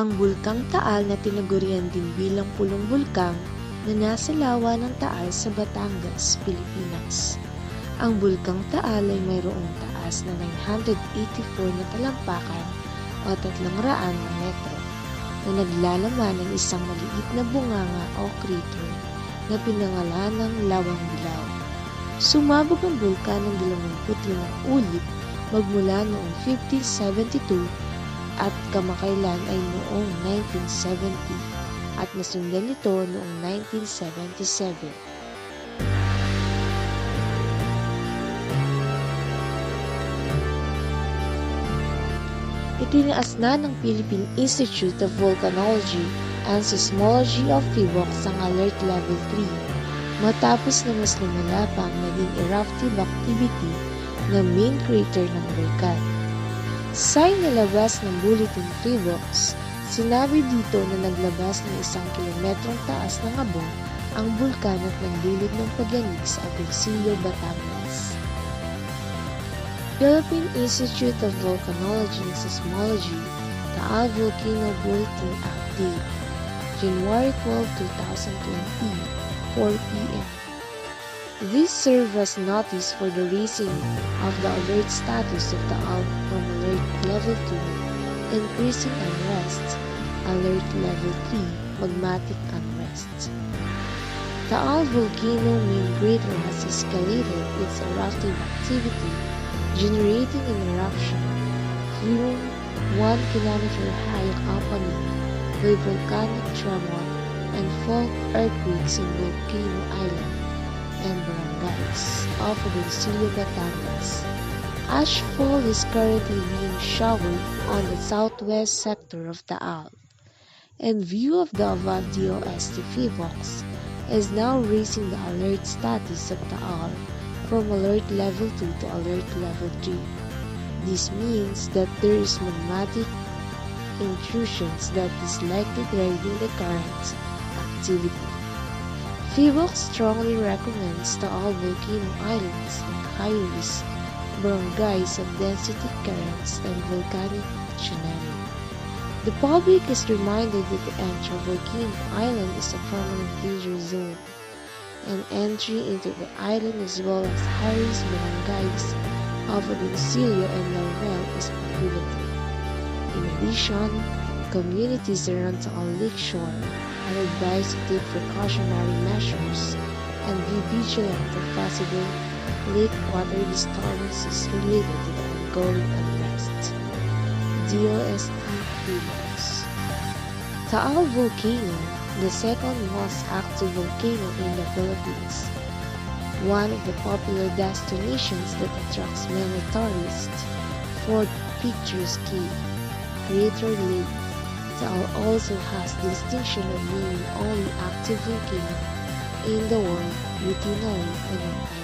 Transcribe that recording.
Ang bulkang Taal na tinagurian din bilang pulong bulkang na nasa lawa ng Taal sa Batangas, Pilipinas. Ang bulkang Taal ay mayroong taas na 984 na talampakan o 300 na metro na naglalaman ng isang maliit na bunganga o crater na pinangalan ng Lawang Dilaw. Sumabog ang bulkan ng 25 ulit magmula noong 1572 at kamakailan ay noong 1970 at nasundan nito noong 1977. Itinaas na ng Philippine Institute of Volcanology and Seismology of PHIVOLCS ang Alert Level 3 matapos na mas lumala pa ang naging eruptive activity ng main crater ng bulkan. Sa inilabas ng Bulletin PHIVOLCS, sinabi dito na naglabas ng 1 kilometrong taas ng abon ang bulkan at nagdulot ng pagyanig sa Agoncillo, Batangas. Philippine Institute of Volcanology and Seismology, Taal Volcano Bulletin Update, January 12, 2020, 4 p.m. This served as notice for the raising of the alert status of Taal from Alert Level 2, increasing unrest, Alert Level 3, magmatic unrest. Taal Volcano main crater has escalated its eruptive activity, generating an eruption, fueling 1 kilometer high accompanied by volcanic tremor and fault earthquakes in Volcano Island and barangays of Agoncillo, Batangas. Ashfall is currently being showered on the southwest sector of Taal. In view of the above DOST PHIVOLCS is now raising the alert status of Taal from Alert Level 2 to Alert Level 3. This means that there is magmatic intrusions that is likely driving the current activity. PHIVOLCS strongly recommends Taal Volcano Islands and high-risk barangays of density currents and volcanic tsunami. The public is reminded that the entry of Volcano Island is a permanent danger zone, and entry into the island as well as high-risk barangays of Agoncillo and Laurel is prohibited. In addition, communities around Taal Lakeshore are advised to take precautionary measures and be vigilant of possible lake water disturbances related to the ongoing unrest. DOST PHIVOLCS. Taal Volcano, the second most active volcano in the Philippines, one of the popular destinations that attracts many tourists for picturesque crater lake. Taal also has the distinction of being the only active volcano in the world within a lake and an island.